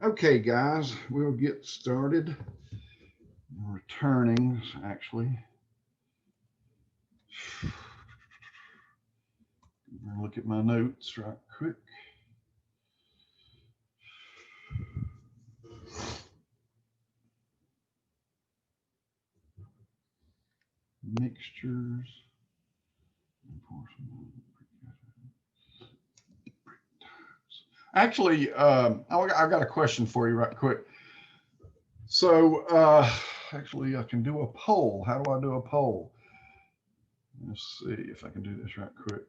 Okay, guys, we'll get started. Returning, actually. Look at my notes right quick. Mixtures. Actually, I got a question for you right quick. So, actually, I can do a poll. How do I do a poll? Let's see if I can do this right quick.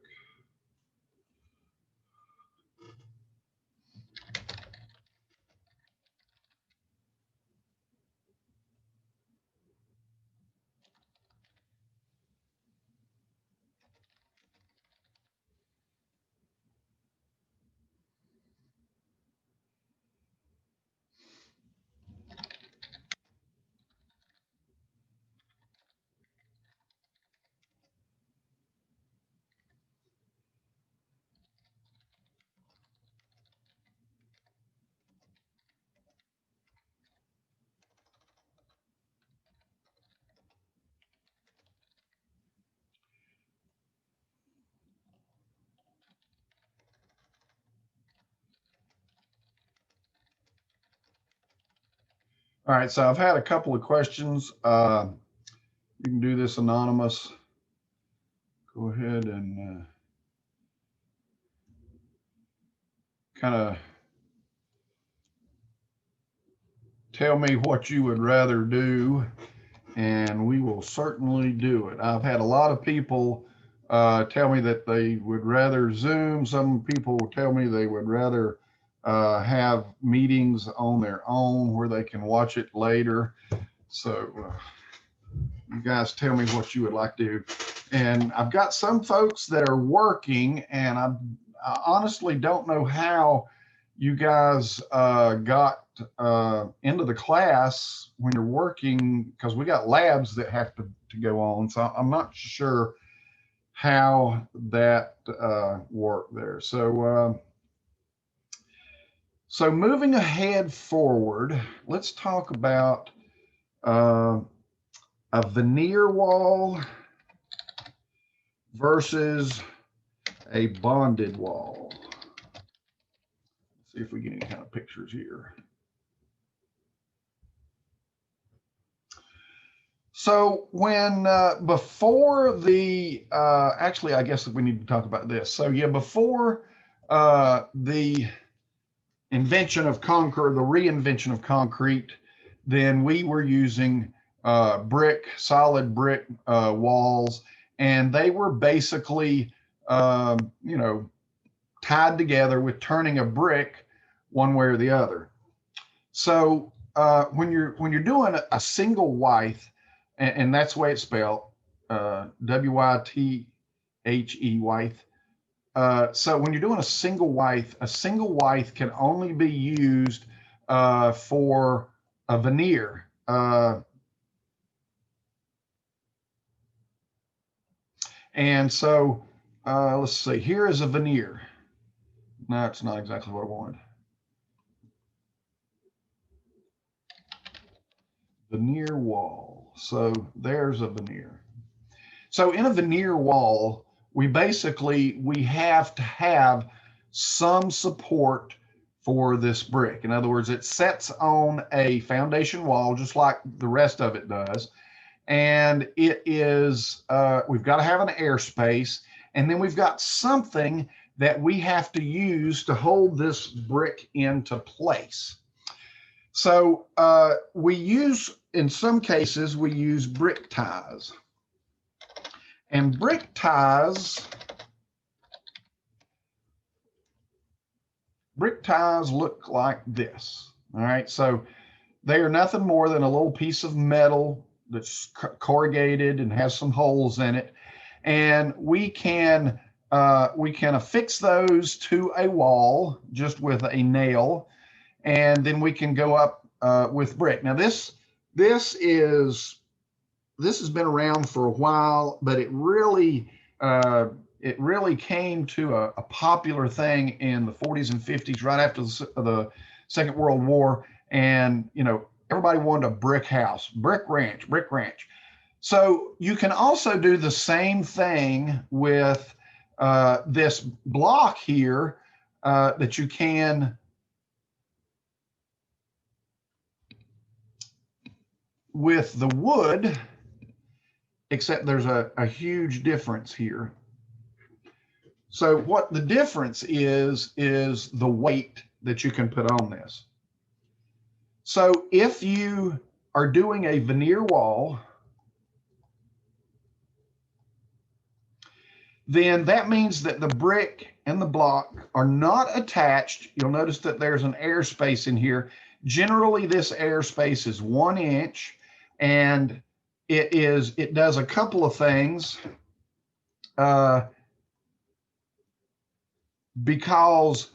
All right, so I've had a couple of questions. You can do this anonymous. Go ahead and kind of tell me what you would rather do, and we will certainly do it. I've had a lot of people tell me that they would rather Zoom. Some people tell me they would rather have meetings on their own where they can watch it later. So you guys tell me what you would like to do. And I've got some folks that are working, and I honestly don't know how you guys got into the class when you're working, because we got labs that have to go on. So I'm not sure how that worked there. So moving ahead forward, let's talk about a veneer wall versus a bonded wall. Let's see if we get any kind of pictures here. So when before the actually, I guess we need to talk about this. So yeah, before the invention of concrete, the reinvention of concrete, then we were using solid brick walls, and they were basically you know, tied together with turning a brick one way or the other. So when you're doing a single wythe, and that's the way it's spelled, W-Y-T-H-E, wythe. So when you're doing a single wythe can only be used for a veneer. And so let's see, here is a veneer. No, it's not exactly what I wanted. Veneer wall. So there's a veneer. So in a veneer wall, we have to have some support for this brick. In other words, it sets on a foundation wall just like the rest of it does. And it is, we've got to have an airspace, and then we've got something that we have to use to hold this brick into place. So in some cases, we use brick ties. And brick ties look like this. All right, so they are nothing more than a little piece of metal that's corrugated and has some holes in it, and we can affix those to a wall just with a nail, and then we can go up with brick. Now this has been around for a while, but it really came to a popular thing in the 40s and 50s, right after the Second World War, and everybody wanted a brick house, brick ranch, brick ranch. So you can also do the same thing with this block here that you can with the wood, except there's a huge difference here. So what the difference is the weight that you can put on this. So if you are doing a veneer wall, then that means that the brick and the block are not attached. You'll notice that there's an airspace in here. Generally, this airspace is 1 inch, and it does a couple of things. Because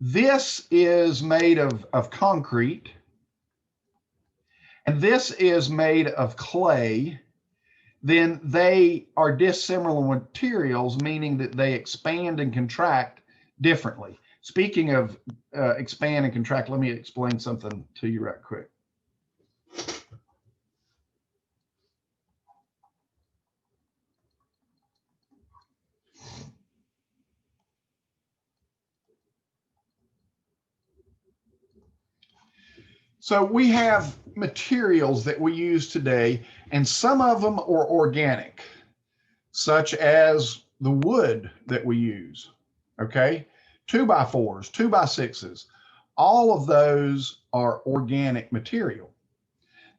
this is made of concrete, and this is made of clay, then they are dissimilar materials, meaning that they expand and contract differently. Speaking of expand and contract, let me explain something to you right quick. So we have materials that we use today, and some of them are organic, such as the wood that we use, okay? 2x4s, 2x6s, all of those are organic material.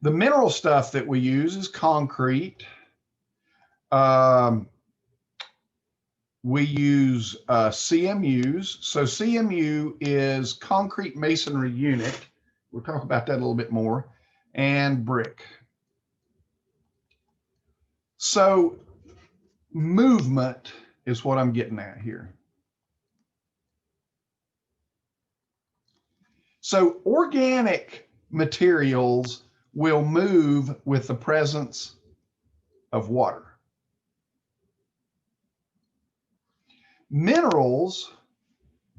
The mineral stuff that we use is concrete. We use CMUs. So CMU is concrete masonry unit. We'll talk about that a little bit more, and brick. So movement is what I'm getting at here. So organic materials will move with the presence of water. Minerals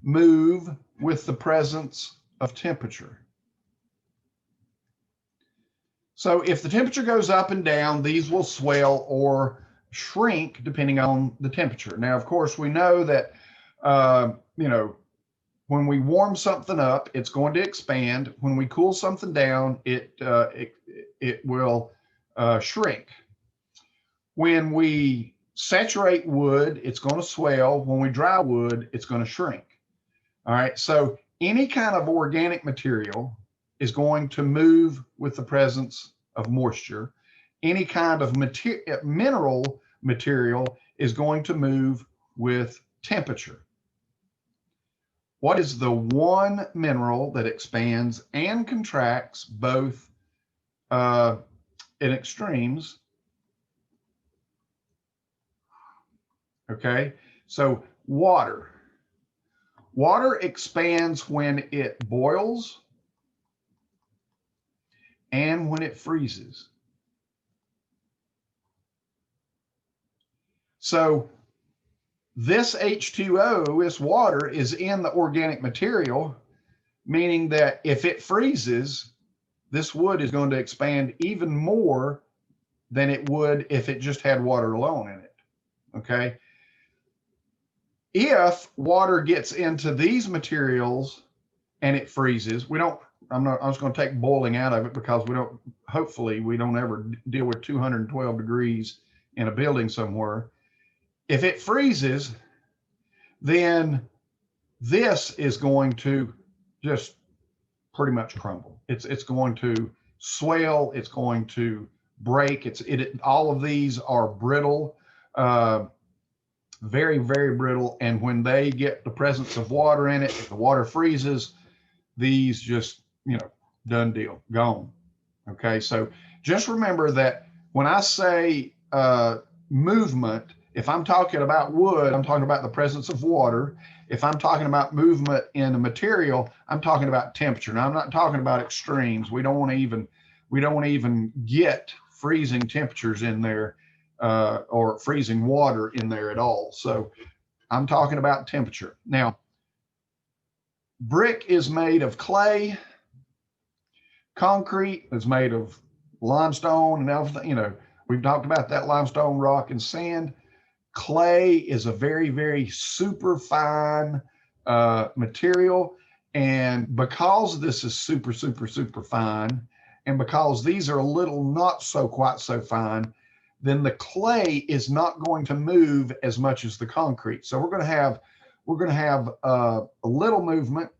move with the presence of temperature. So if the temperature goes up and down, these will swell or shrink depending on the temperature. Now, of course, we know that, when we warm something up, it's going to expand. When we cool something down, it will shrink. When we saturate wood, it's going to swell. When we dry wood, it's going to shrink. All right. So any kind of organic material is going to move with the presence of moisture. Any kind of mineral material is going to move with temperature. What is the one mineral that expands and contracts both in extremes? Okay, so water. Water expands when it boils and when it freezes. So this H2O, this water, is in the organic material, meaning that if it freezes, this wood is going to expand even more than it would if it just had water alone in it. Okay. If water gets into these materials and it freezes, I'm just going to take boiling out of it because hopefully we don't ever deal with 212 degrees in a building somewhere. If it freezes, then this is going to just pretty much crumble. It's going to swell. It's going to break. All of these are brittle, very, very brittle. And when they get the presence of water in it, if the water freezes, these just, done deal, gone. Okay, so just remember that when I say movement, if I'm talking about wood, I'm talking about the presence of water. If I'm talking about movement in a material, I'm talking about temperature. Now, I'm not talking about extremes. We don't want to even get freezing temperatures in there or freezing water in there at all. So I'm talking about temperature. Now, Brick is made of clay. Concrete is made of limestone and everything. You know, we've talked about that, limestone, rock, and sand. Clay is a very, very super fine material. And because this is super, super, super fine, and because these are a little not so quite so fine, then the clay is not going to move as much as the concrete. So we're going to have a little movement,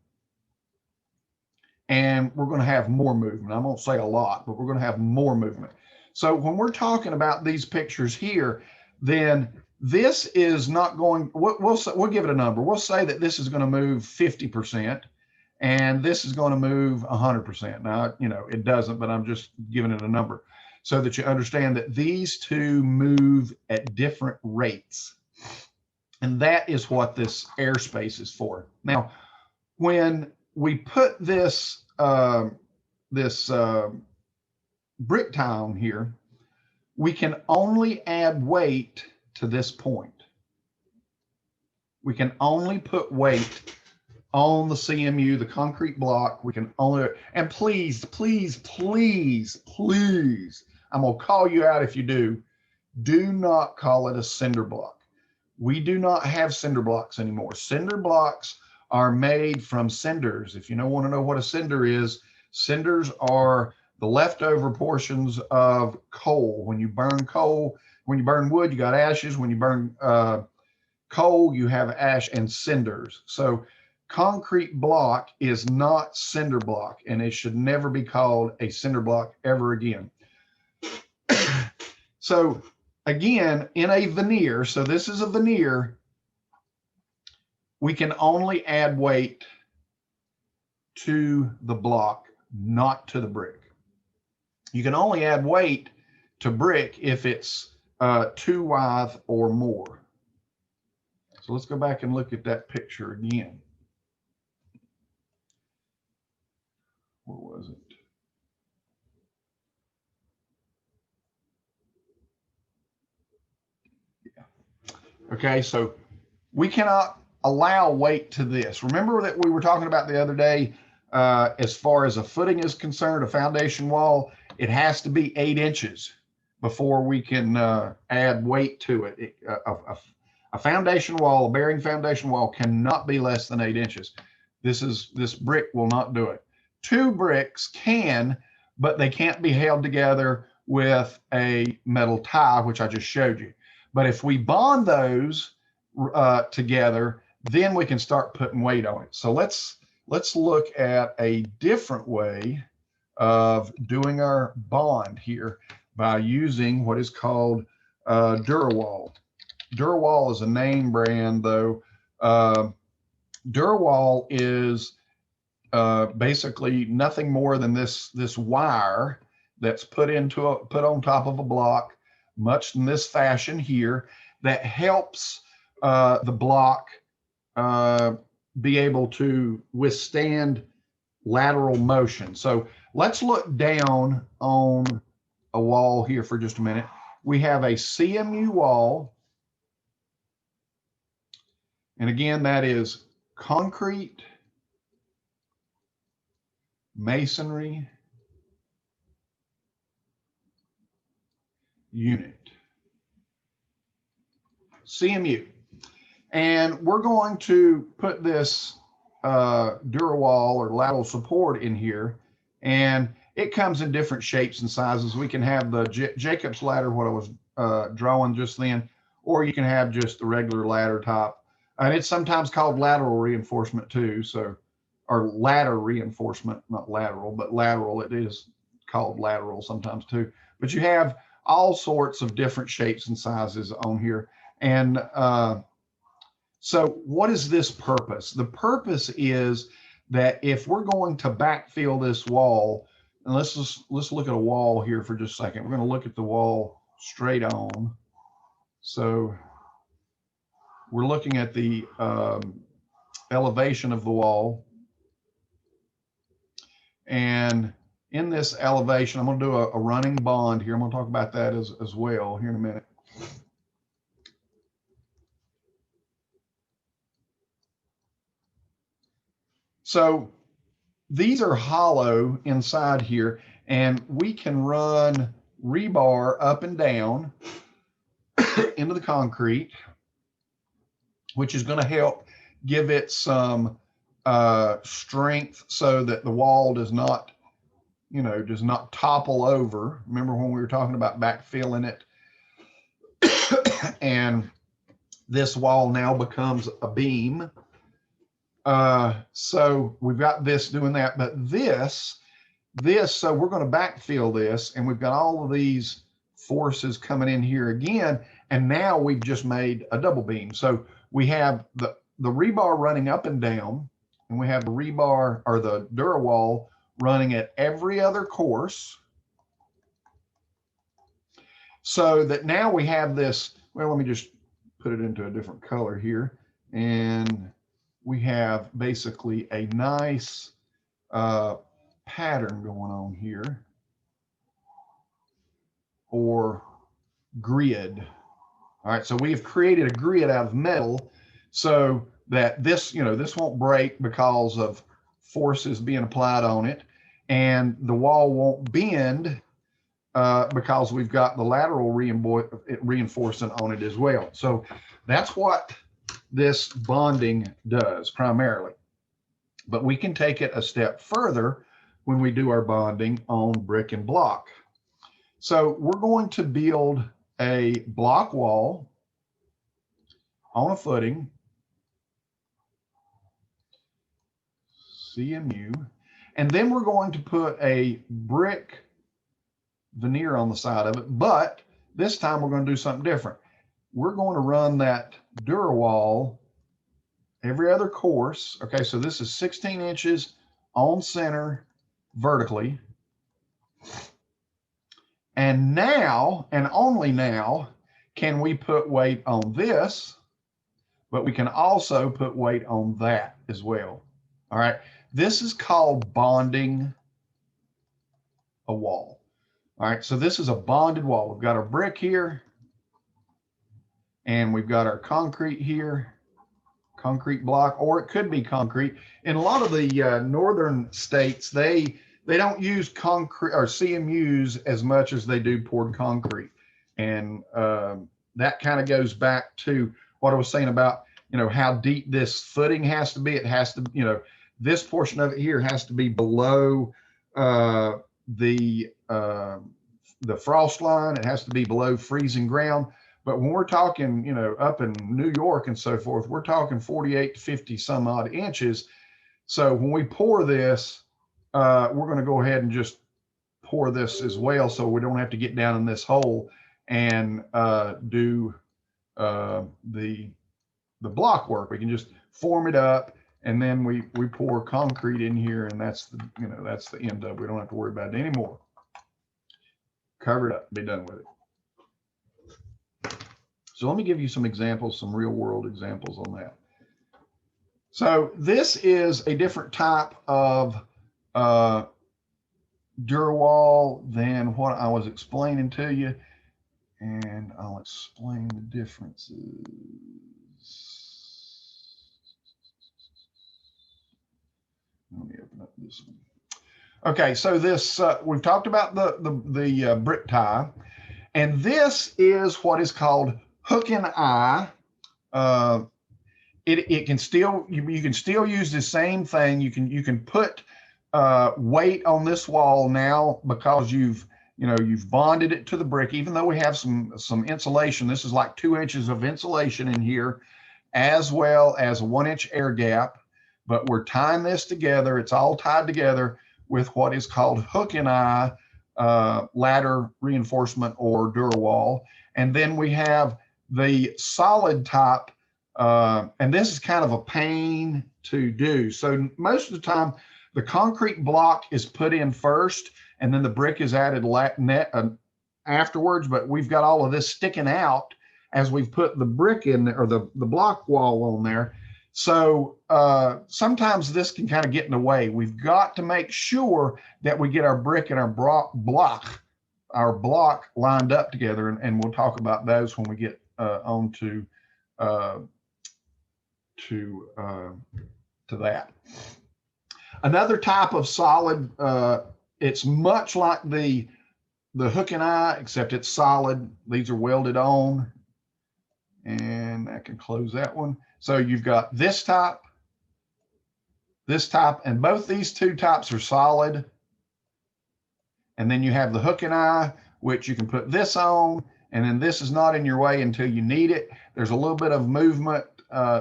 and we're going to have more movement. I won't say a lot, but we're going to have more movement. So when we're talking about these pictures here, then this is not going, we'll give it a number. We'll say that this is going to move 50% and this is going to move 100%. Now, you know, it doesn't, but I'm just giving it a number so that you understand that these two move at different rates. And that is what this airspace is for. Now, when we put this brick tile here, we can only add weight to this point. We can only put weight on the CMU, the concrete block. We can only, and please, please, please, please, I'm gonna call you out if you do not call it a cinder block. We do not have cinder blocks anymore. Cinder blocks are made from cinders. If you want to know what a cinder is, cinders are the leftover portions of coal. When you burn coal, when you burn wood, you got ashes. When you burn coal, you have ash and cinders. So concrete block is not cinder block, and it should never be called a cinder block ever again. So again, in a veneer, so this is a veneer, we can only add weight to the block, not to the brick. You can only add weight to brick if it's 2 wide or more. So let's go back and look at that picture again. Where was it? Yeah. Okay, so we cannot allow weight to this. Remember that we were talking about the other day, as far as a footing is concerned, a foundation wall, it has to be 8 inches before we can add weight to it. A foundation wall, a bearing foundation wall, cannot be less than 8 inches. This brick will not do it. 2 bricks can, but they can't be held together with a metal tie, which I just showed you. But if we bond those together, then we can start putting weight on it. So let's look at a different way of doing our bond here by using what is called Durawall. Durawall is a name brand, though. Durawall is basically nothing more than this wire that's put on top of a block, much in this fashion here, that helps the block be able to withstand lateral motion. So let's look down on a wall here for just a minute. We have a CMU wall. And again, that is concrete, masonry, unit. CMU. And we're going to put this Durawall or lateral support in here, and it comes in different shapes and sizes. We can have the Jacob's ladder, what I was drawing just then, or you can have just the regular ladder top. And it's sometimes called lateral reinforcement too, so, or ladder reinforcement, not lateral, but lateral. It is called lateral sometimes too. But you have all sorts of different shapes and sizes on here. And so what is this purpose? The purpose is that if we're going to backfill this wall, and let's look at a wall here for just a second. We're going to look at the wall straight on. So we're looking at the elevation of the wall. And in this elevation, I'm going to do a running bond here. I'm going to talk about that as well here in a minute. So these are hollow inside here, and we can run rebar up and down into the concrete, which is going to help give it some strength so that the wall does not, does not topple over. Remember when we were talking about backfilling it? And this wall now becomes a beam. So we've got this doing that, but this, so we're going to backfill this, and we've got all of these forces coming in here again, and now we've just made a double beam. So we have the rebar running up and down, and we have the rebar or the Durawall running at every other course. So that now we have this, well, let me just put it into a different color here. And we have basically a nice pattern going on here, or grid. All right, so we have created a grid out of metal so that this, this won't break because of forces being applied on it, and the wall won't bend because we've got the lateral reinforcement on it as well. So that's what this bonding does primarily. But we can take it a step further when we do our bonding on brick and block. So we're going to build a block wall on a footing, Cmu, and then we're going to put a brick veneer on the side of it, but this time we're going to do something different. We're going to run that Durawall every other course. Okay, so this is 16 inches on center vertically. And now, and only now, can we put weight on this, but we can also put weight on that as well. All right, this is called bonding a wall. All right, so this is a bonded wall. We've got our brick here, and we've got our concrete here, concrete block, or it could be concrete. In a lot of the northern states, they don't use concrete or CMUs as much as they do poured concrete. And that kind of goes back to what I was saying about, how deep this footing has to be. It has to, this portion of it here has to be below the frost line. It has to be below freezing ground. But when we're talking, up in New York and so forth, we're talking 48 to 50 some odd inches. So when we pour this, we're going to go ahead and just pour this as well, so we don't have to get down in this hole and do the block work. We can just form it up, and then we pour concrete in here, and that's the that's the end of it. We don't have to worry about it anymore. Cover it up, be done with it. So let me give you some examples, some real world examples on that. So this is a different type of Durawall than what I was explaining to you, and I'll explain the differences. Let me open up this one. Okay, so this we've talked about the brick tie, and this is what is called hook and eye. It can still, you can still use the same thing. You can put weight on this wall now because you've bonded it to the brick. Even though we have some insulation, this is like 2 inches of insulation in here, as well as a 1 inch air gap. But we're tying this together. It's all tied together with what is called hook and eye ladder reinforcement or Durawall. And then we have the solid type, and this is kind of a pain to do. So most of the time, the concrete block is put in first, and then the brick is added afterwards. But we've got all of this sticking out as we've put the brick in there, or the block wall on there. So sometimes this can kind of get in the way. We've got to make sure that we get our brick and our block lined up together, and we'll talk about those when we get on to that. Another type of solid, it's much like the hook and eye, except it's solid. These are welded on. And I can close that one. So you've got this type, and both these two types are solid. And then you have the hook and eye, which you can put this on, and then this is not in your way until you need it. There's a little bit of movement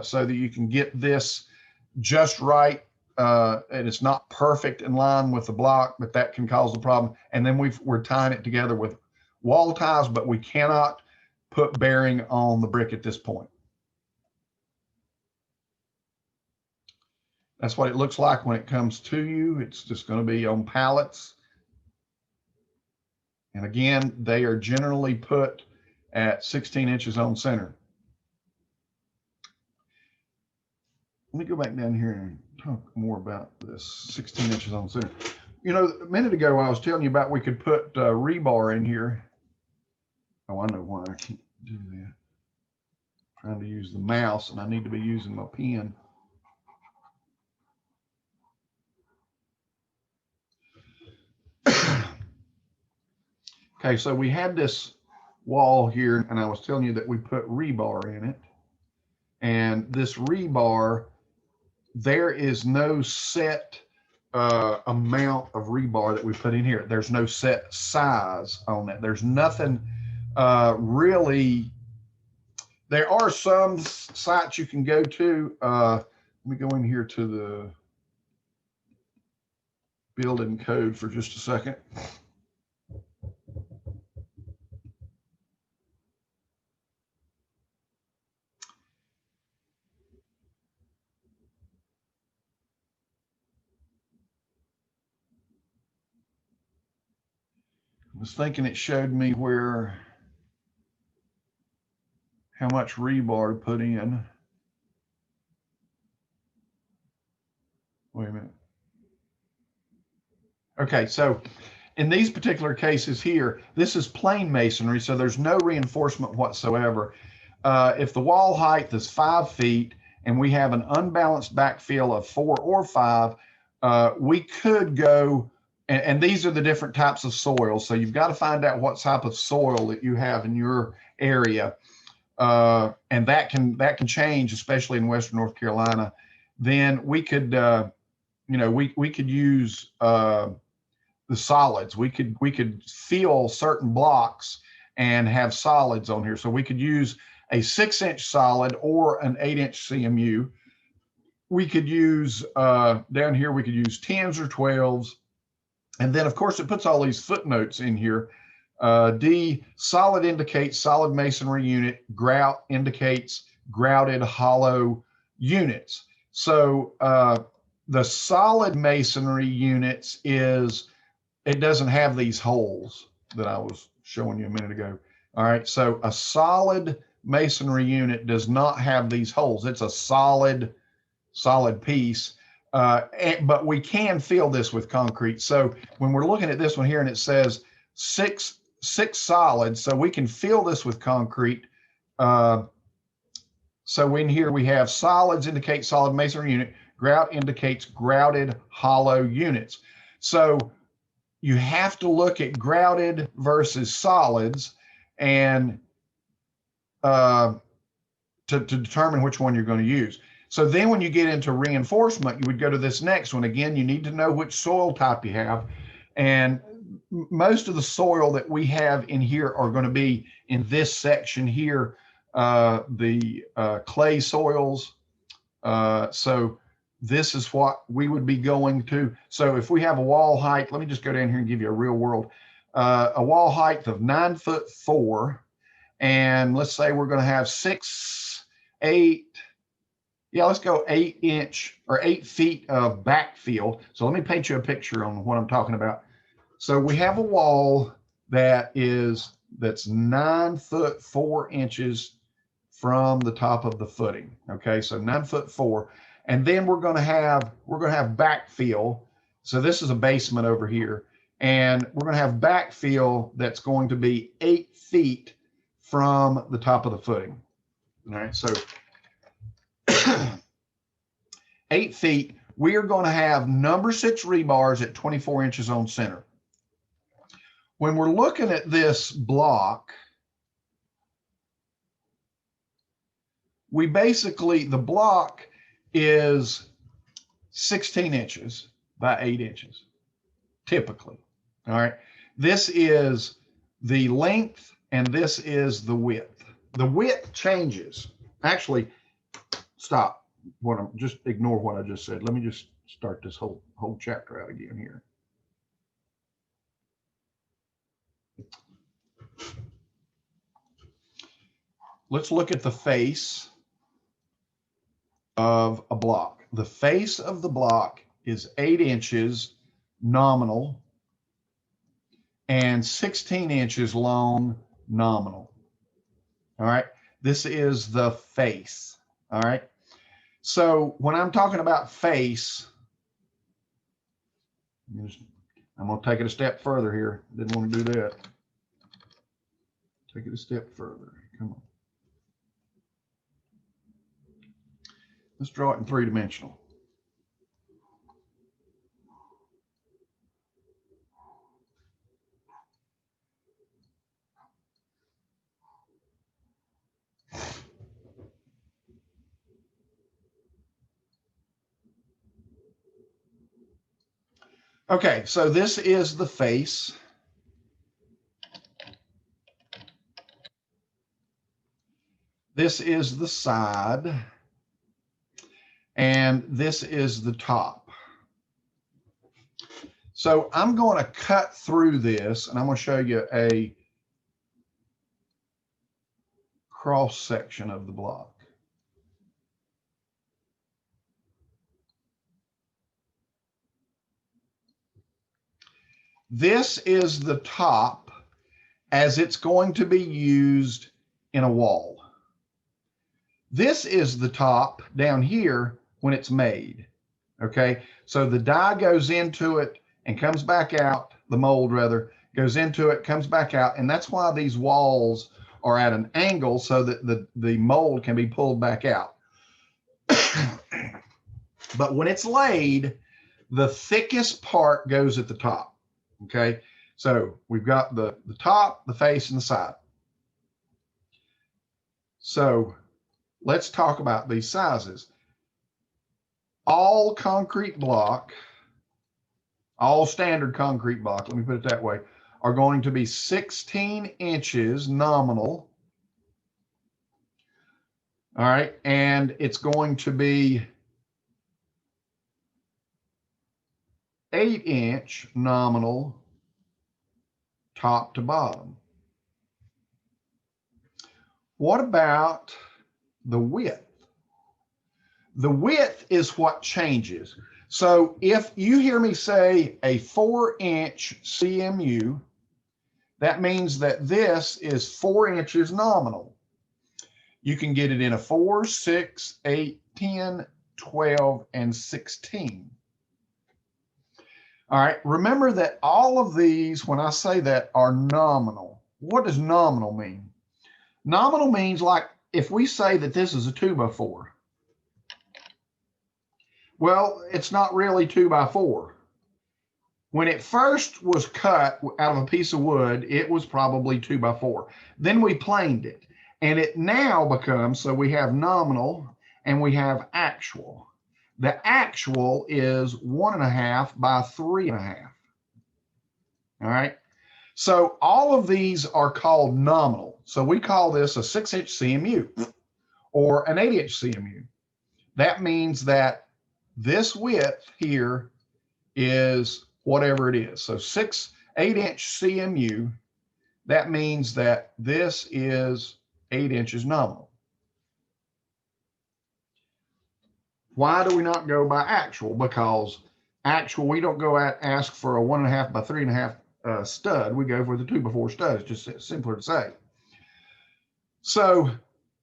so that you can get this just right. And it's not perfect in line with the block, but that can cause the problem. And then we're tying it together with wall ties, but we cannot put bearing on the brick at this point. That's what it looks like when it comes to you. It's just going to be on pallets. And again, they are generally put at 16 inches on center. Let me go back down here and talk more about this 16 inches on center. You know, a minute ago, I was telling you about we could put rebar in here. Oh, I know why I can't do that. I'm trying to use the mouse, and I need to be using my pen. Okay, so we had this wall here, and I was telling you that we put rebar in it. And this rebar, there is no set amount of rebar that we put in here. There's no set size on that. There's nothing really. There are some sites you can go to. Let me go in here to the building code for just a second. I was thinking it showed me how much rebar to put in. Wait a minute. Okay, so in these particular cases here, this is plain masonry, so there's no reinforcement whatsoever. If the wall height is 5 feet and we have an unbalanced backfill of 4 or 5, we could go, and these are the different types of soil. So you've got to find out what type of soil that you have in your area. And that can change, especially in Western North Carolina. Then we could, we could use the solids. We could fill certain blocks and have solids on here. So we could use a 6-inch solid or an 8-inch CMU. We could use down here, we could use 10s or 12s. And then of course it puts all these footnotes in here. D, solid indicates solid masonry unit. Grout indicates grouted hollow units. So the solid masonry units it doesn't have these holes that I was showing you a minute ago. All right, so a solid masonry unit does not have these holes. It's a solid piece, but we can fill this with concrete. So when we're looking at this one here and it says six solids, so we can fill this with concrete. So in here we have solids indicate solid masonry unit. Grout indicates grouted hollow units. So you have to look at grouted versus solids and to determine which one you're going to use. So then when you get into reinforcement, you would go to this next one. Again, you need to know which soil type you have. And most of the soil that we have in here are going to be in this section here, the clay soils. So this is what we would be going to. So if we have a wall height, let me just go down here and give you a real world. A wall height of 9'4", and let's say we're going to have 6, 8, yeah, let's go 8-inch or 8 feet of backfill. So let me paint you a picture on what I'm talking about. So we have a wall that's 9'4" from the top of the footing. Okay, so 9'4", and then we're going to have backfill. So this is a basement over here, and we're going to have backfill that's going to be 8 feet from the top of the footing. All right, so 8 feet. we are going to have number 6 rebars at 24 inches on center. When we're looking at this block, we basically, the block is 16 inches by 8 inches, typically. All right. This is the length and this is the width. The width changes. Actually, stop. Just ignore what I just said. Let me just start this whole chapter out again here. Let's look at the face of a block. The face of the block is 8 inches nominal and 16 inches long nominal. All right. This is the face. All right. So when I'm talking about face, I'm going to take it a step further here. Didn't want to do that. Take it a step further. Come on. Let's draw it in 3-dimensional. Okay, so this is the face. This is the side. And this is the top. So I'm going to cut through this and I'm going to show you a cross section of the block. This is the top as it's going to be used in a wall. This is the top down here when it's made. Okay, so the die goes into it and comes back out, the mold rather, goes into it, comes back out, and that's why these walls are at an angle so that the mold can be pulled back out. But when it's laid, the thickest part goes at the top. Okay, so we've got the top, the face, and the side. So let's talk about these sizes. All concrete block, all standard concrete block, let me put it that way, are going to be 16 inches nominal. All right, and it's going to be 8-inch nominal top to bottom. What about the width? The width is what changes. So if you hear me say a 4-inch CMU, that means that this is 4 inches nominal. You can get it in a 4, 6, 8, 10, 12, and 16. All right, remember that all of these, when I say that, are nominal. What does nominal mean? Nominal means, like if we say that this is a 2x4, well, it's not really 2x4. When it first was cut out of a piece of wood, it was probably 2x4. Then we planed it, and it now becomes, so we have nominal and we have actual. The actual is 1.5 by 3.5. All right. So all of these are called nominal. So we call this a 6-inch CMU or an 8-inch CMU. That means that this width here is whatever it is. So 8-inch CMU, that means that this is 8 inches nominal. Why do we not go by actual? Because actual, we don't go out and ask for a 1.5 by 3.5 stud. We go for the 2x4 stud. It's just simpler to say. So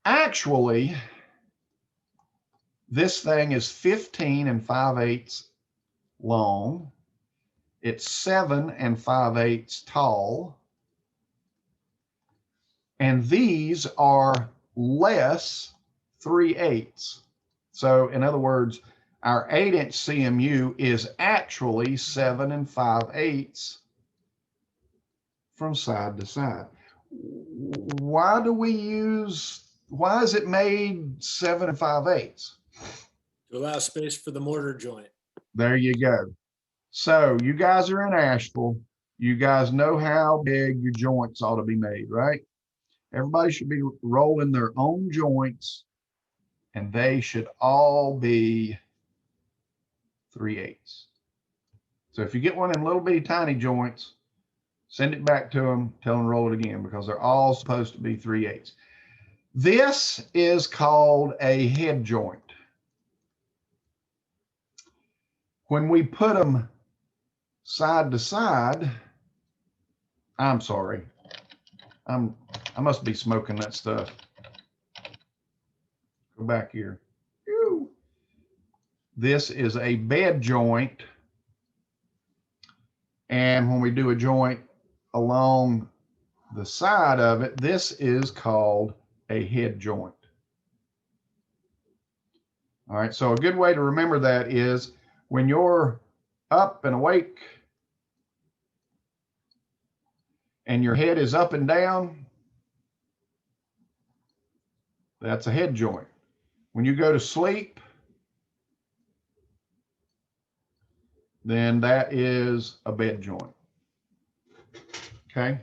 actually, this thing is 15 5/8 long. It's 7 5/8 tall. And these are less 3/8. So in other words, Our 8-inch CMU is actually 7 5/8 from side to side. Why is it made 7 5/8? To allow space for the mortar joint. There you go. So you guys are in Asheville. You guys know how big your joints ought to be made, right? Everybody should be rolling their own joints, and they should all be 3/8. So if you get one of them little bitty tiny joints, send it back to them, tell them to roll it again, because they're all supposed to be 3/8. This is called a head joint. When we put them side to side, I'm sorry, I must be smoking that stuff. Go back here. This is a bed joint. And when we do a joint along the side of it, this is called a head joint. All right, so a good way to remember that is when you're up and awake and your head is up and down, that's a head joint. When you go to sleep, then that is a bed joint. Okay.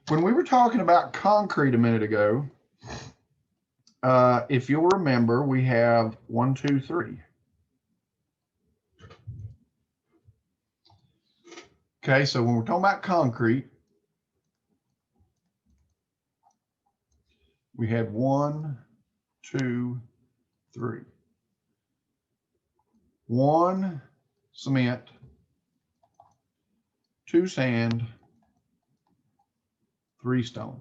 When we were talking about concrete a minute ago, if you'll remember, we have 1, 2, 3. Okay, so when we're talking about concrete, we had 1, 2, 3. 1 cement, 2 sand, 3 stone.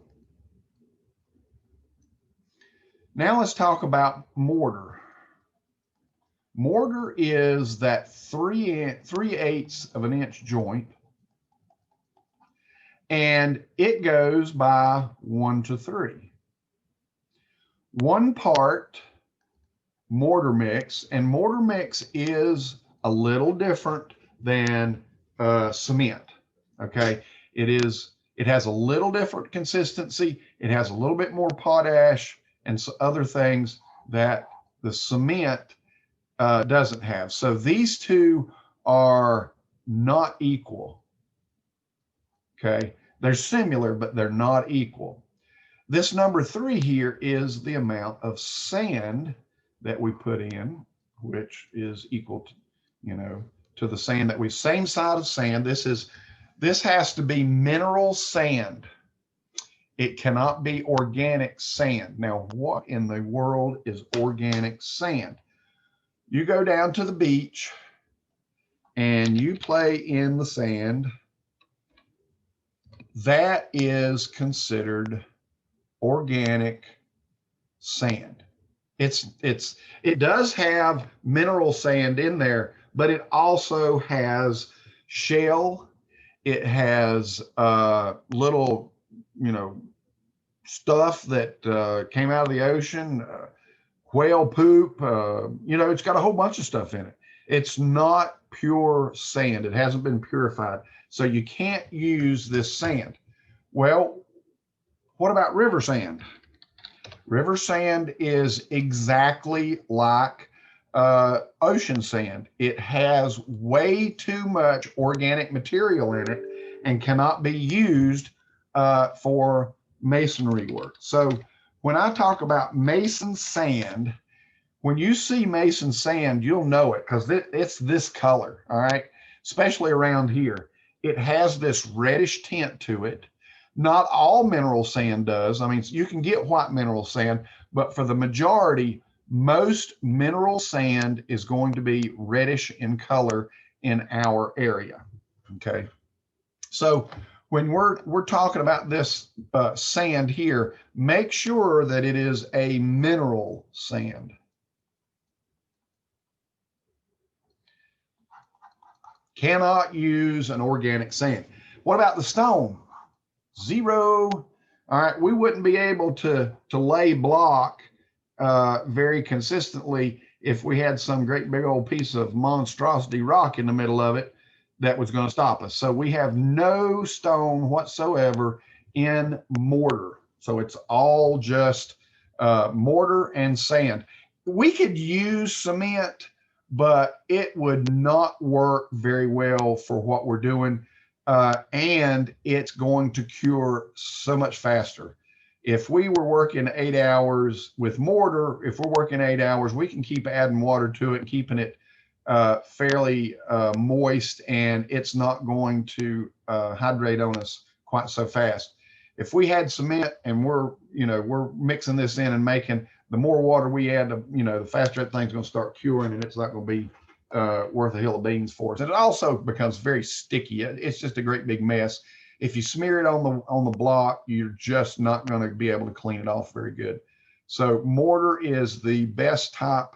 Now let's talk about mortar. Mortar is that 3/8 of an inch joint, and it goes by 1 to 3. 1 part mortar mix, and mortar mix is a little different than cement. Okay, it has a little different consistency. It has a little bit more potash and so other things that the cement doesn't have. So these two are not equal. Okay, they're similar, but they're not equal. This number 3 here is the amount of sand that we put in, which is equal to, to the sand that same side of sand. This has to be mineral sand. It cannot be organic sand. Now, what in the world is organic sand? You go down to the beach and you play in the sand. That is considered organic sand. It does have mineral sand in there, but it also has shell. It has little, stuff that came out of the ocean, whale poop. It's got a whole bunch of stuff in it. It's not pure sand. It hasn't been purified. So you can't use this sand. Well, what about river sand? River sand is exactly like ocean sand. It has way too much organic material in it and cannot be used for masonry work. So when I talk about mason sand, when you see mason sand, you'll know it because it's this color, all right? Especially around here. It has this reddish tint to it. Not all mineral sand does. I mean, you can get white mineral sand, but for the majority, most mineral sand is going to be reddish in color in our area, okay? So when we're talking about this sand here, make sure that it is a mineral sand. Cannot use an organic sand. What about the stone? 0. All right, we wouldn't be able to lay block very consistently if we had some great big old piece of monstrosity rock in the middle of it that was going to stop us. So we have no stone whatsoever in mortar. So it's all just mortar and sand. We could use cement, but it would not work very well for what we're doing. And it's going to cure so much faster. If we were working 8 hours with mortar, if we're working 8 hours, we can keep adding water to it and keeping it fairly moist, and it's not going to hydrate on us quite so fast. If we had cement and we're mixing this in and making, the more water we add, the faster that thing's going to start curing, and it's not going to be worth a hill of beans for us. And it also becomes very sticky. It's just a great big mess. If you smear it on the block, you're just not going to be able to clean it off very good. So mortar is the best type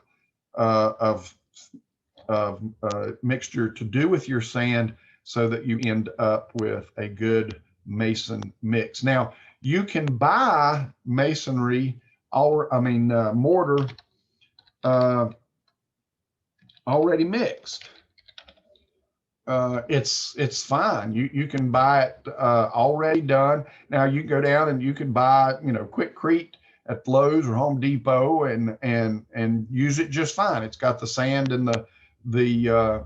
of mixture to do with your sand, so that you end up with a good mason mix. Now you can buy masonry, mortar already mixed. It's fine. You can buy it already done. Now you go down and you can buy Quickcrete at Lowe's or Home Depot and use it just fine. It's got the sand and the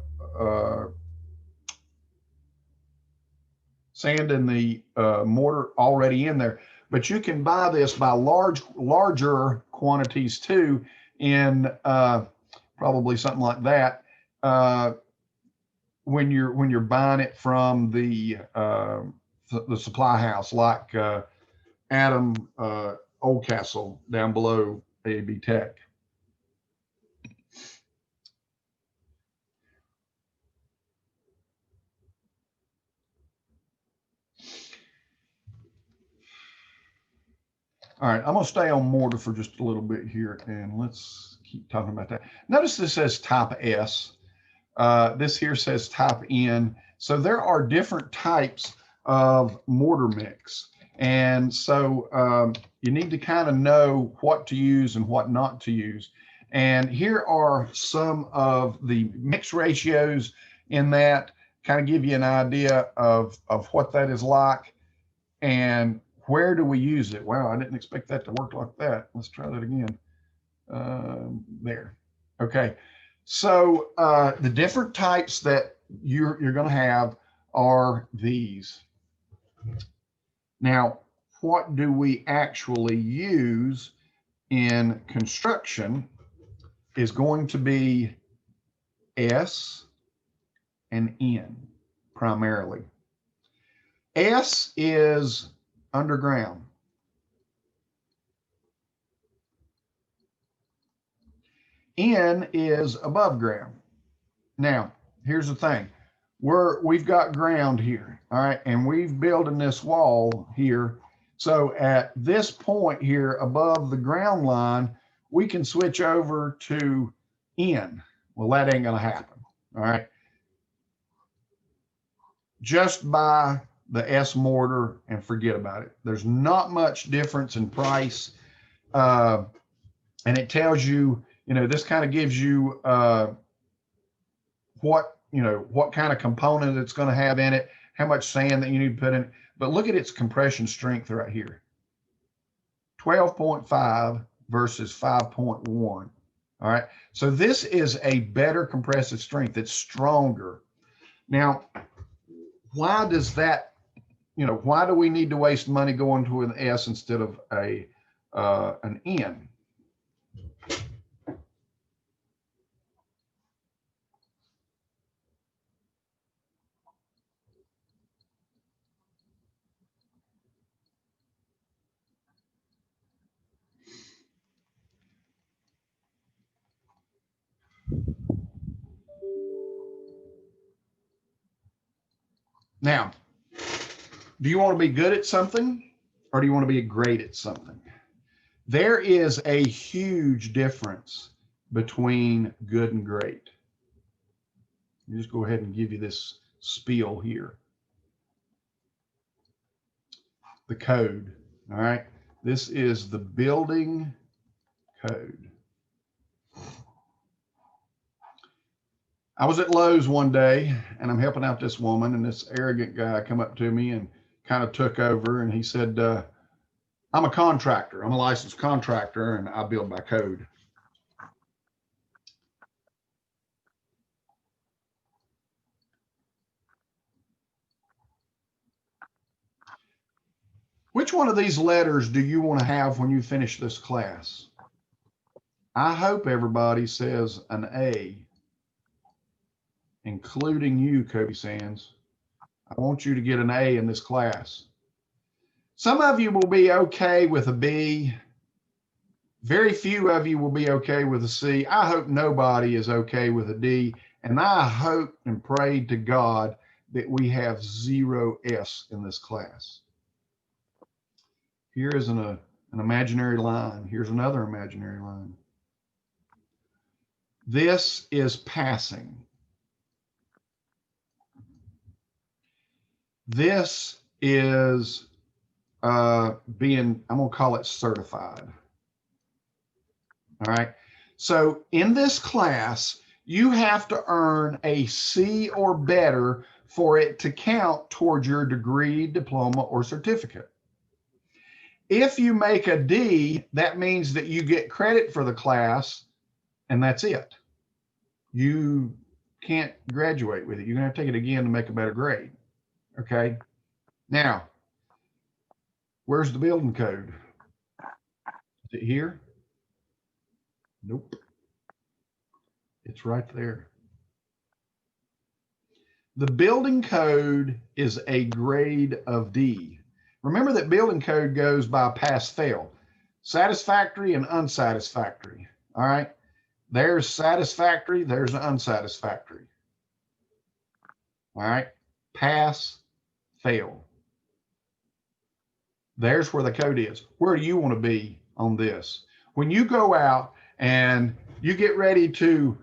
sand and the mortar already in there. But you can buy this by larger quantities too, in probably something like that. When you're buying it from the supply house, like Adam Oldcastle down below AB Tech. All right, I'm going to stay on mortar for just a little bit here, and let's keep talking about that. Notice this says type S. This here says type N. So there are different types of mortar mix. And so you need to kind of know what to use and what not to use. And here are some of the mix ratios in that, kind of give you an idea of what that is like. And where do we use it? Wow, I didn't expect that to work like that. Let's try that again. There. Okay. So the different types that you're going to have are these. Now, what do we actually use in construction is going to be S and N primarily. S is underground. N is above ground. Now, here's the thing. We've got ground here, all right, and we've building this wall here. So at this point here above the ground line, we can switch over to N. Well, that ain't gonna happen, all right? Just buy the S mortar and forget about it. There's not much difference in price. And it tells you, this kind of gives you what kind of component it's going to have in it, how much sand that you need to put in it. But look at its compression strength right here. 12.5 versus 5.1. All right. So this is a better compressive strength. It's stronger. Now, why does that, why do we need to waste money going to an S instead of an N? Now, do you want to be good at something or do you want to be great at something? There is a huge difference between good and great. I'll just go ahead and give you this spiel here. The code, all right? This is the building code. I was at Lowe's one day and I'm helping out this woman, and this arrogant guy come up to me and kind of took over, and he said, I'm a contractor. I'm a licensed contractor and I build by code. Which one of these letters do you want to have when you finish this class? I hope everybody says an A, including you, Kobe Sands. I want you to get an A in this class. Some of you will be okay with a B. Very few of you will be okay with a C. I hope nobody is okay with a D. And I hope and pray to God that we have 0 S in this class. Here is an imaginary line. Here's another imaginary line. This is passing. This is being, I'm going to call it certified. All right. So in this class, you have to earn a C or better for it to count towards your degree, diploma, or certificate. If you make a D, that means that you get credit for the class, and that's it. You can't graduate with it. You're going to have to take it again to make a better grade. Okay. Now, where's the building code? Is it here? Nope. It's right there. The building code is a grade of D. Remember that building code goes by pass-fail, satisfactory and unsatisfactory. All right. There's satisfactory, there's unsatisfactory. All right. Pass, fail. There's where the code is. Where do you want to be on this? When you go out and you get ready to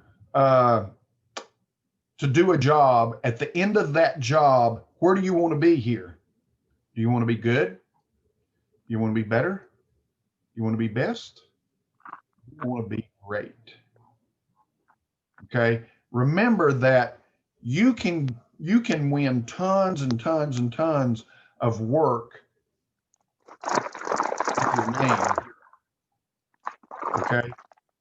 do a job, at the end of that job, where do you want to be here? Do you want to be good? You want to be better? You want to be best? You want to be great. Okay. Remember that you can win tons and tons and tons of work with your name. Okay.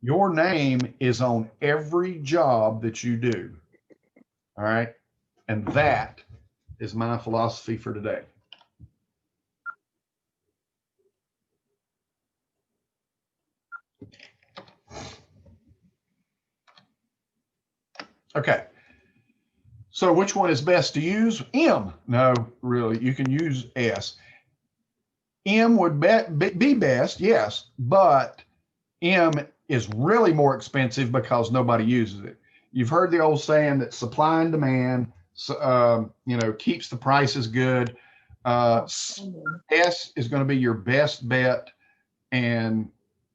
Your name is on every job that you do. All right. And that is my philosophy for today. Okay. So which one is best to use? M. No, really, you can use S. M would be best, yes, but M is really more expensive because nobody uses it. You've heard the old saying that supply and demand, keeps the prices good. S is going to be your best bet, and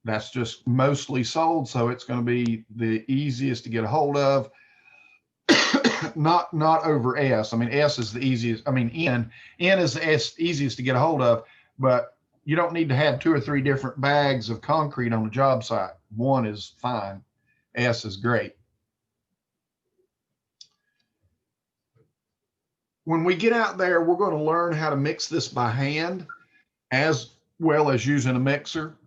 that's just mostly sold, so it's going to be the easiest to get a hold of. Not over S. I mean, S is the easiest. I mean, N is the easiest to get a hold of, but you don't need to have 2 or 3 different bags of concrete on the job site. 1 is fine. S is great. When we get out there, we're going to learn how to mix this by hand as well as using a mixer.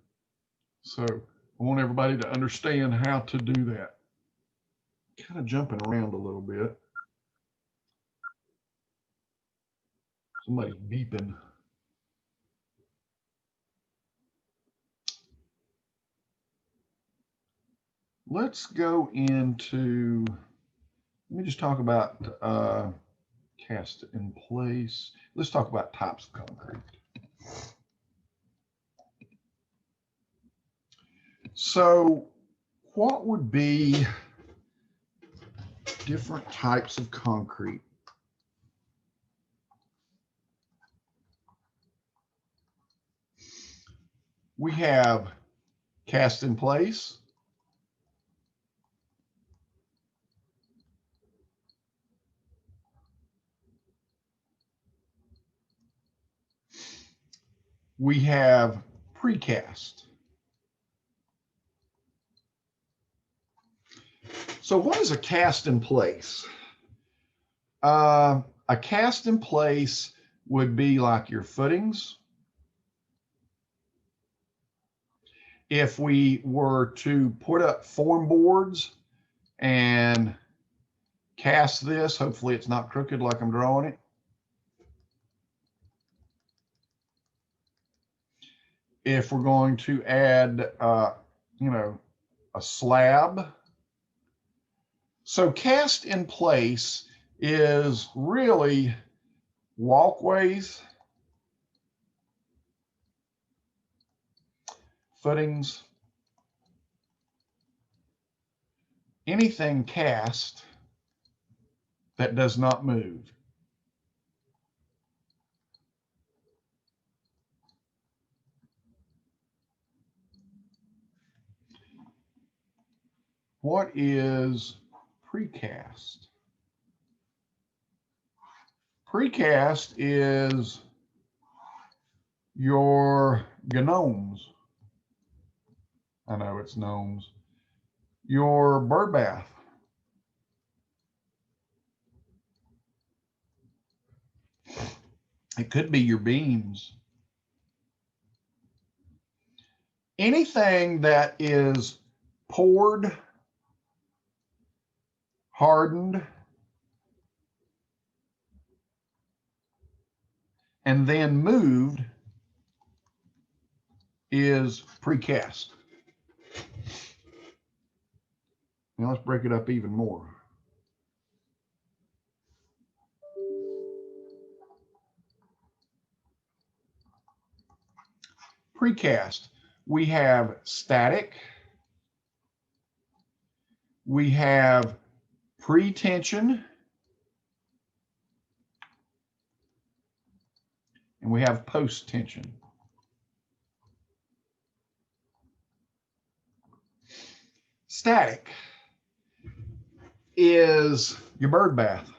So I want everybody to understand how to do that. Kind of jumping around a little bit. Somebody's beeping. Let's go into, let me just talk about cast in place. Let's talk about types of concrete. So what would be different types of concrete? We have cast in place. We have precast. So what is a cast in place? A cast in place would be like your footings. If we were to put up form boards and cast this, hopefully it's not crooked like I'm drawing it. If we're going to add, you know, a slab. So cast in place is really walkways, footings, anything cast that does not move. What is precast? Precast is your gnomes. I know it's gnomes. Your bird bath. It could be your beams. Anything that is poured, hardened, and then moved is precast. Now let's break it up even more. Precast, we have static, we have pretension, and we have post-tension. Static is your bird bath.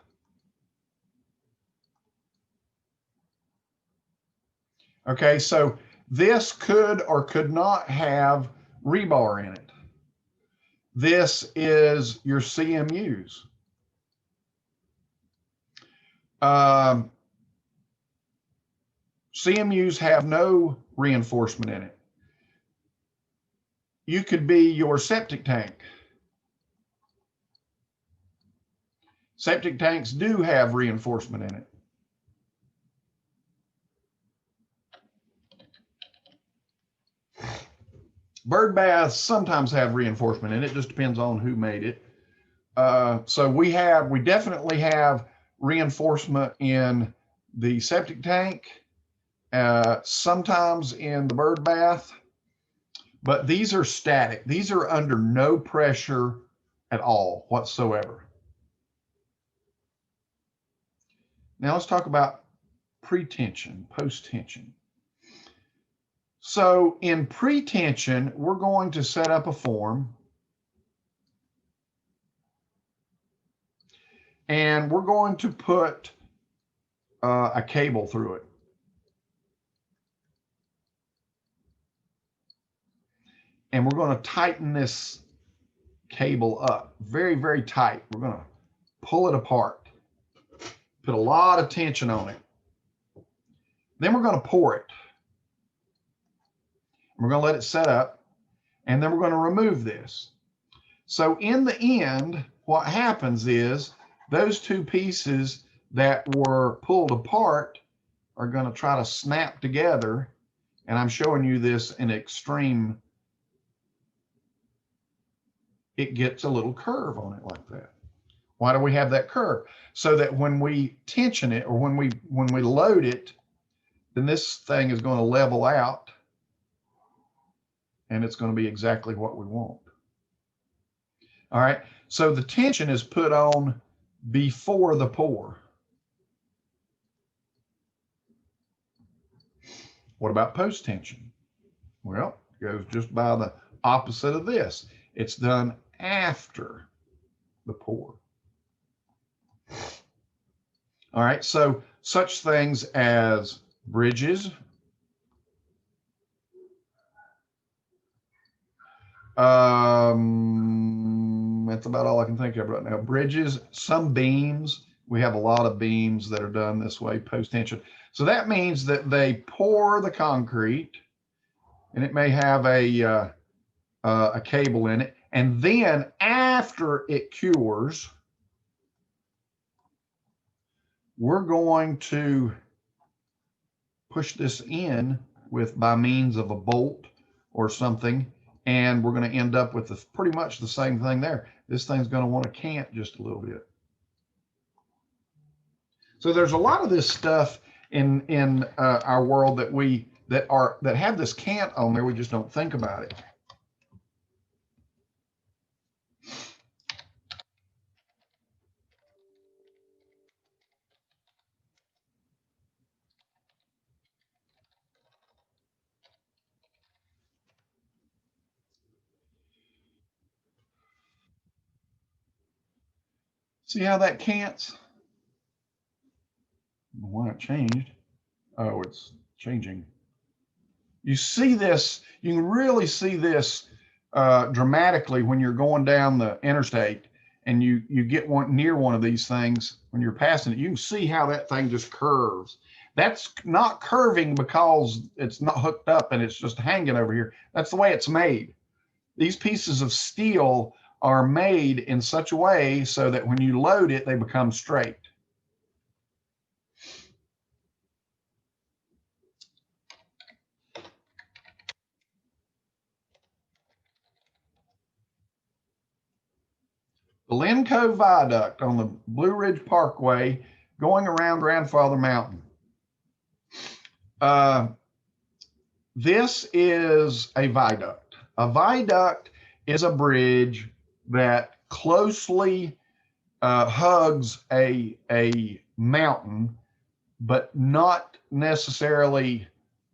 Okay, so this could or could not have rebar in it. This is your CMUs. CMUs have no reinforcement in it. You could be your septic tank. Septic tanks do have reinforcement in it. Bird baths sometimes have reinforcement in it, just depends on who made it. So we definitely have reinforcement in the septic tank, sometimes in the bird bath, but these are static. These are under no pressure at all whatsoever. Now let's talk about pretension, post-tension. So in pretension, we're going to set up a form and we're going to put a cable through it. And we're going to tighten this cable up very, very tight. We're going to pull it apart, put a lot of tension on it. Then we're going to pour it. We're going to let it set up, and then we're going to remove this. So in the end, what happens is those two pieces that were pulled apart are going to try to snap together. And I'm showing you this in extreme. It gets a little curve on it like that. Why do we have that curve? So that when we tension it or when we load it, then this thing is going to level out and it's going to be exactly what we want. All right, so the tension is put on before the pour. What about post tension? Well, it goes just by the opposite of this. It's done after the pour. All right, so such things as bridges, that's about all I can think of right now. Bridges, some beams. We have a lot of beams that are done this way, post-tension. So that means that they pour the concrete, and it may have a cable in it. And then after it cures, we're going to push this in by means of a bolt or something, and we're going to end up with pretty much the same thing there. This thing's going to want to cant just a little bit. So there's a lot of this stuff in our world that have this cant on there. We just don't think about it. See how that cants? Why it changed? Oh, it's changing. You see this, you can really see this dramatically when you're going down the interstate and you get near one of these things when you're passing it. You can see how that thing just curves. That's not curving because it's not hooked up and it's just hanging over here. That's the way it's made. These pieces of steel are made in such a way so that when you load it, they become straight. The Lynn Cove Viaduct on the Blue Ridge Parkway going around Grandfather Mountain. This is a viaduct. A viaduct is a bridge that closely hugs a mountain, but not necessarily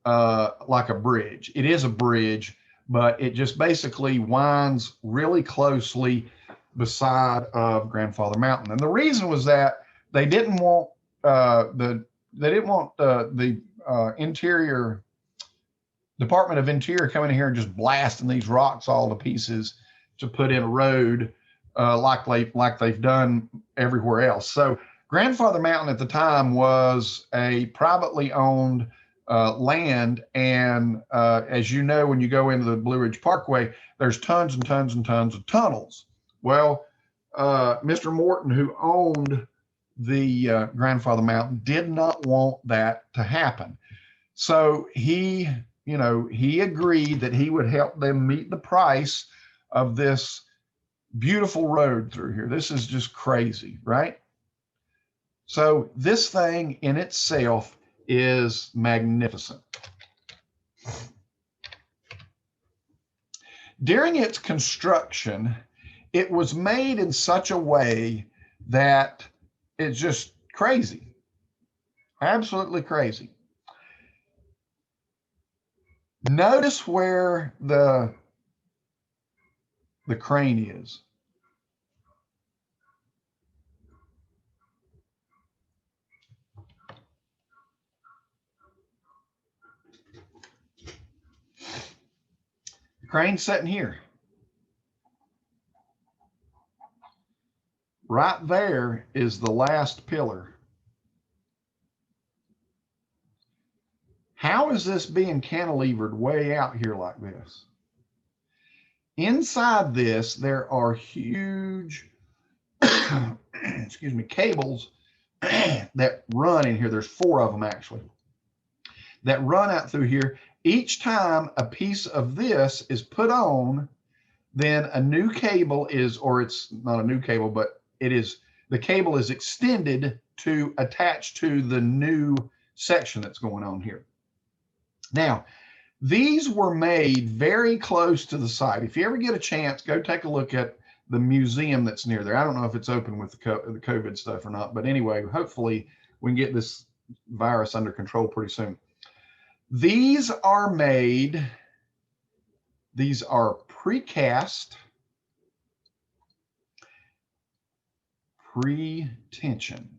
like a bridge. It is a bridge, but it just basically winds really closely beside of Grandfather Mountain. And the reason was that they didn't want the Interior Department of Interior coming in here and just blasting these rocks all to pieces to put in a road like they've done everywhere else. So Grandfather Mountain at the time was a privately owned land, and as you know, when you go into the Blue Ridge Parkway, there's tons and tons and tons of tunnels. Well, Mr. Morton, who owned the Grandfather Mountain, did not want that to happen. So he agreed that he would help them meet the price of this beautiful road through here. This is just crazy, right? So this thing in itself is magnificent. During its construction, it was made in such a way that it's just crazy, absolutely crazy. Notice where the crane is. The crane's sitting here. Right there is the last pillar. How is this being cantilevered way out here like this? Inside this, there are huge, excuse me, cables that run in here. There's 4 of them actually that run out through here. Each time a piece of this is put on, then a new cable is, or it's not a new cable, but the cable is extended to attach to the new section that's going on here. Now, these were made very close to the site. If you ever get a chance, go take a look at the museum that's near there. I don't know if it's open with the COVID stuff or not, but anyway, hopefully we can get this virus under control pretty soon. These are made These are precast pretension.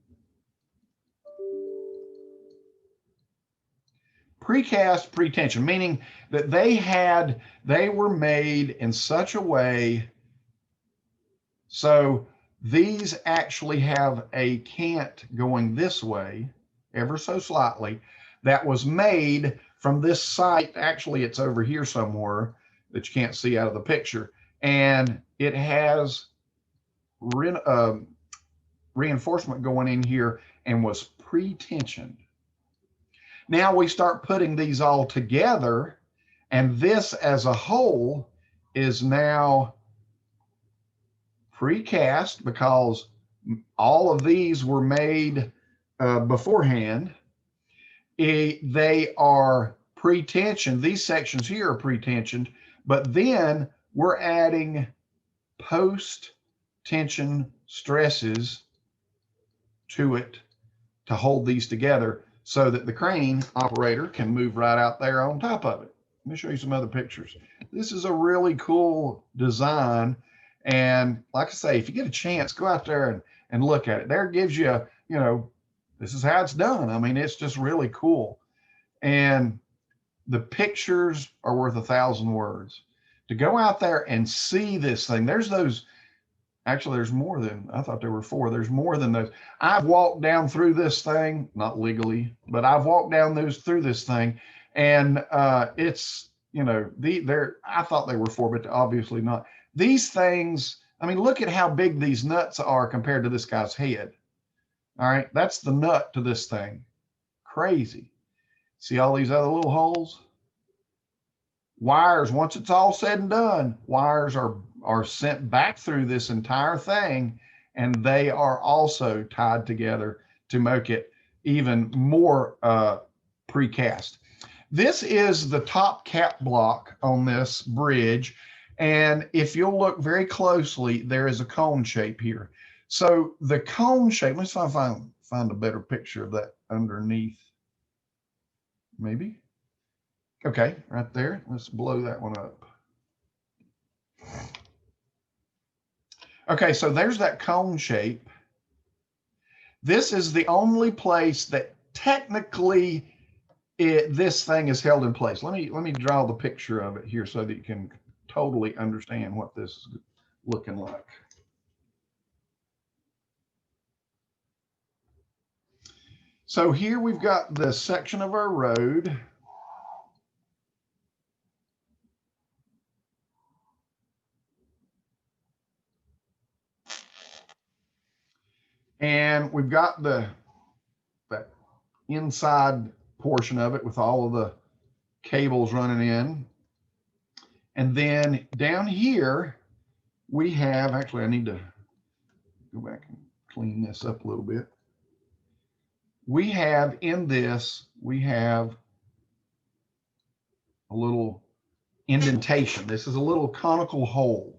Precast pretension, meaning that they were made in such a way so these actually have a cant going this way, ever so slightly, that was made from this site. Actually, it's over here somewhere that you can't see out of the picture. And it has reinforcement going in here and was pre-tensioned. Now we start putting these all together, and this as a whole is now precast because all of these were made beforehand. They are pre-tensioned. These sections here are pre-tensioned, but then we're adding post-tension stresses to it to hold these together so that the crane operator can move right out there on top of it. Let me show you some other pictures. This is a really cool design. And like I say, if you get a chance, go out there and look at it. There it gives you, you know, this is how it's done. I mean, it's just really cool. And the pictures are worth 1,000 words. To go out there and see this thing, there's those, actually there's more than, I thought there were 4. There's more than those. I've walked down through this thing, not legally, but I've walked down through this thing, and it's, you know, I thought they were 4, but obviously not. These things, I mean, look at how big these nuts are compared to this guy's head. All right, that's the nut to this thing. Crazy. See all these other little holes? Wires, once it's all said and done, wires are sent back through this entire thing, and they are also tied together to make it even more precast. This is the top cap block on this bridge, and if you'll look very closely, there is a cone shape here. So the cone shape, let's find a better picture of that underneath. Maybe. Okay, right there. Let's blow that one up. Okay, so there's that cone shape. This is the only place that technically this thing is held in place. Let me draw the picture of it here so that you can totally understand what this is looking like. So here we've got the section of our road. And we've got that inside portion of it with all of the cables running in. And then down here, we have, actually, I need to go back and clean this up a little bit. We have in this, we have a little indentation. This is a little conical hole.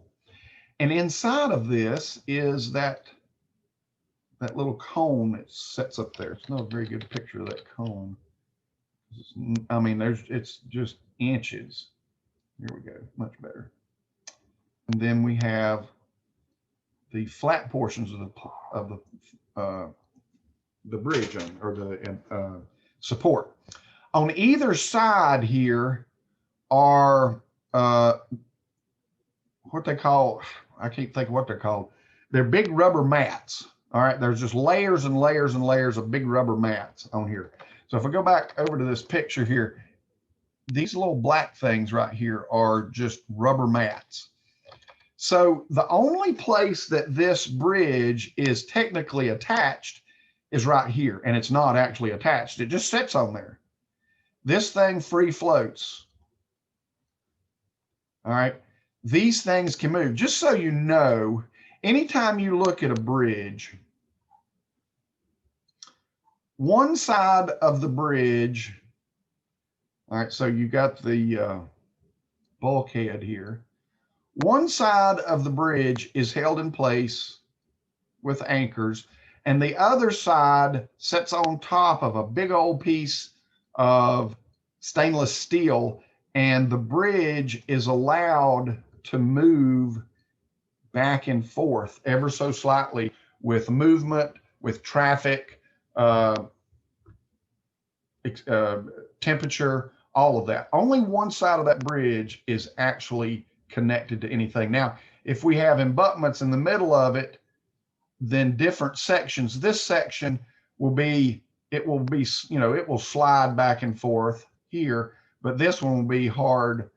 And inside of this is that little cone that sets up there. It's not a very good picture of that cone. I mean, it's just inches. Here we go, much better. And then we have the flat portions of the bridge or the support. On either side here are what they call, I can't think of what they're called. They're big rubber mats. All right, there's just layers and layers and layers of big rubber mats on here. So if I go back over to this picture here, these little black things right here are just rubber mats. So the only place that this bridge is technically attached is right here, and it's not actually attached. It just sits on there. This thing free floats. All right, these things can move. Just so you know, anytime you look at a bridge, one side of the bridge, all right, so you got the bulkhead here. One side of the bridge is held in place with anchors, and the other side sits on top of a big old piece of stainless steel, and the bridge is allowed to move back and forth ever so slightly with movement, with traffic, temperature, all of that. Only one side of that bridge is actually connected to anything. Now, if we have embutments in the middle of it, then different sections, this section will be, it will slide back and forth here, but this one will be hard,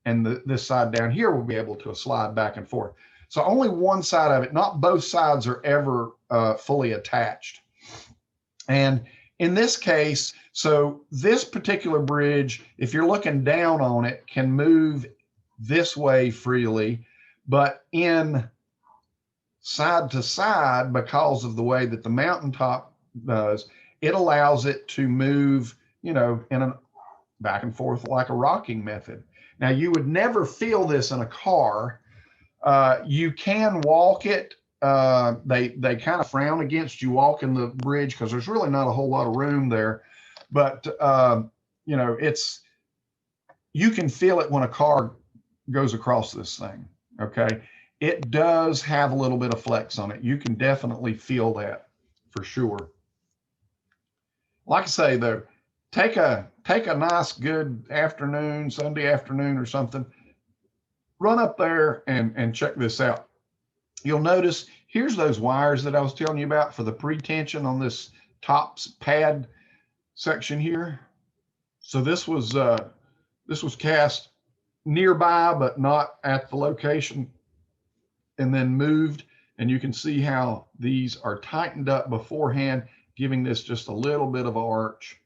and this side down here will be able to slide back and forth. So only one side of it, not both sides are ever fully attached. And in this case, so this particular bridge, if you're looking down on it, can move this way freely, but in side to side, because of the way that the mountaintop does, it allows it to move, in a back and forth like a rocking method. Now, you would never feel this in a car. You can walk it. They kind of frown against you walking the bridge because there's really not a whole lot of room there. But, you can feel it when a car goes across this thing, okay? It does have a little bit of flex on it. You can definitely feel that for sure. Like I say, though, take a nice, good afternoon, Sunday afternoon or something, run up there and check this out. You'll notice here's those wires that I was telling you about for the pretension on this top pad section here. So this was cast nearby, but not at the location, and then moved. And you can see how these are tightened up beforehand, giving this just a little bit of arch,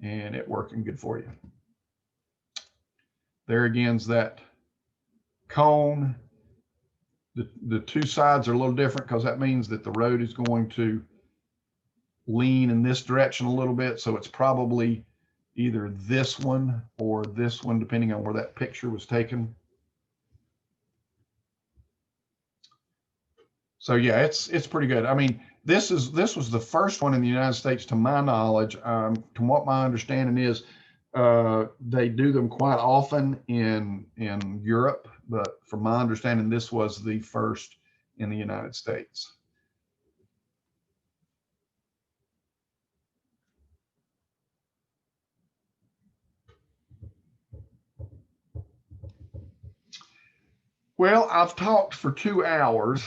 and it working good for you. There again's that cone. The two sides are a little different because that means that the road is going to lean in this direction a little bit. So it's probably either this one or this one, depending on where that picture was taken. So yeah, it's pretty good. I mean, this was the first one in the United States, to my knowledge. To what my understanding is, they do them quite often in Europe, but from my understanding, this was the first in the United States. Well, I've talked for 2 hours,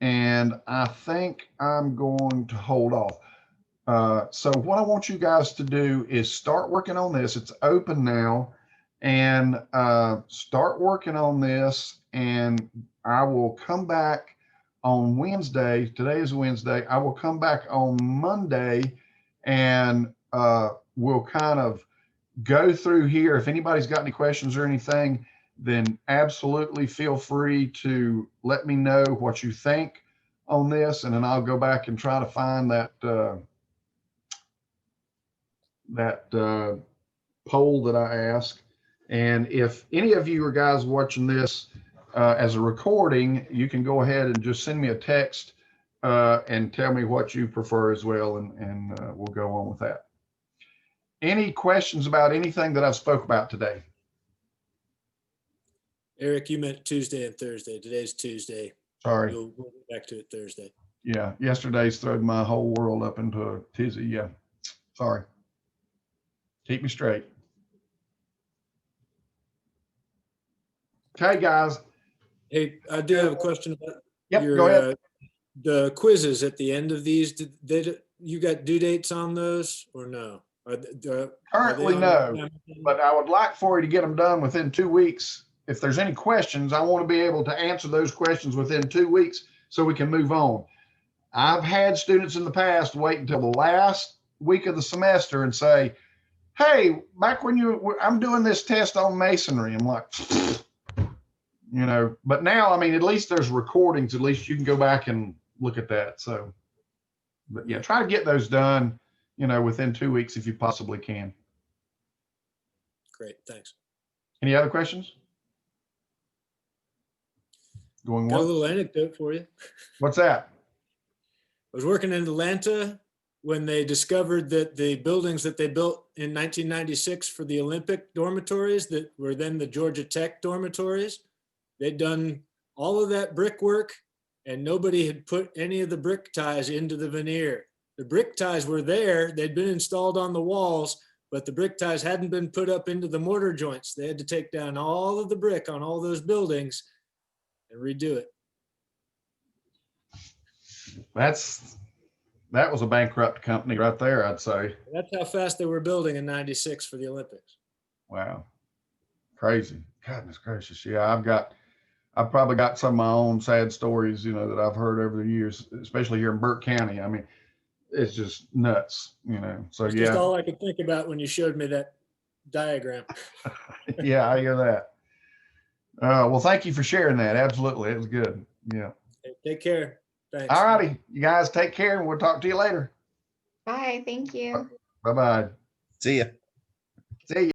and I think I'm going to hold off. So what I want you guys to do is start working on this. It's open now, and start working on this, and I will come back on Wednesday. Today is Wednesday. I will come back on Monday, and we'll kind of go through here. If anybody's got any questions or anything, then absolutely feel free to let me know what you think on this, and then I'll go back and try to find that poll that I asked. And if any of you are guys watching this as a recording, you can go ahead and just send me a text and tell me what you prefer as well, and we'll go on with that. Any questions about anything that I've spoke about today? Eric, you meant Tuesday and Thursday. Today's Tuesday. Sorry. We'll get back to it Thursday. Yeah, yesterday's thrown my whole world up into a tizzy. Yeah, sorry. Keep me straight. Okay, guys. Hey, I do have a question about Go ahead. The quizzes at the end of these. You got due dates on those or no? Currently, no, but I would like for you to get them done within 2 weeks. If there's any questions, I want to be able to answer those questions within 2 weeks so we can move on. I've had students in the past wait until the last week of the semester and say, hey, back when I'm doing this test on masonry. I'm like, but now, I mean, at least there's recordings. At least you can go back and look at that. So, but yeah, try to get those done, within 2 weeks if you possibly can. Great, thanks. Any other questions? Going Got a once? little anecdote for you. What's that? I was working in Atlanta when they discovered that the buildings that they built in 1996 for the Olympic dormitories that were then the Georgia Tech dormitories, they'd done all of that brickwork and nobody had put any of the brick ties into the veneer. The brick ties were there, they'd been installed on the walls, but the brick ties hadn't been put up into the mortar joints. They had to take down all of the brick on all those buildings and redo it. That was a bankrupt company right there, I'd say. That's how fast they were building in 96 for the Olympics. Wow. Crazy. Goodness gracious. Yeah, I've probably got some of my own sad stories, you know, that I've heard over the years, especially here in Burke County. I mean, it's just nuts, you know. So It's just yeah, all I could think about when you showed me that diagram. yeah, I hear that. Well, thank you for sharing that. Absolutely. It was good. Yeah. Okay, take care. Thanks. All righty. You guys take care and we'll talk to you later. Bye. Thank you. Bye-bye. See ya. See you.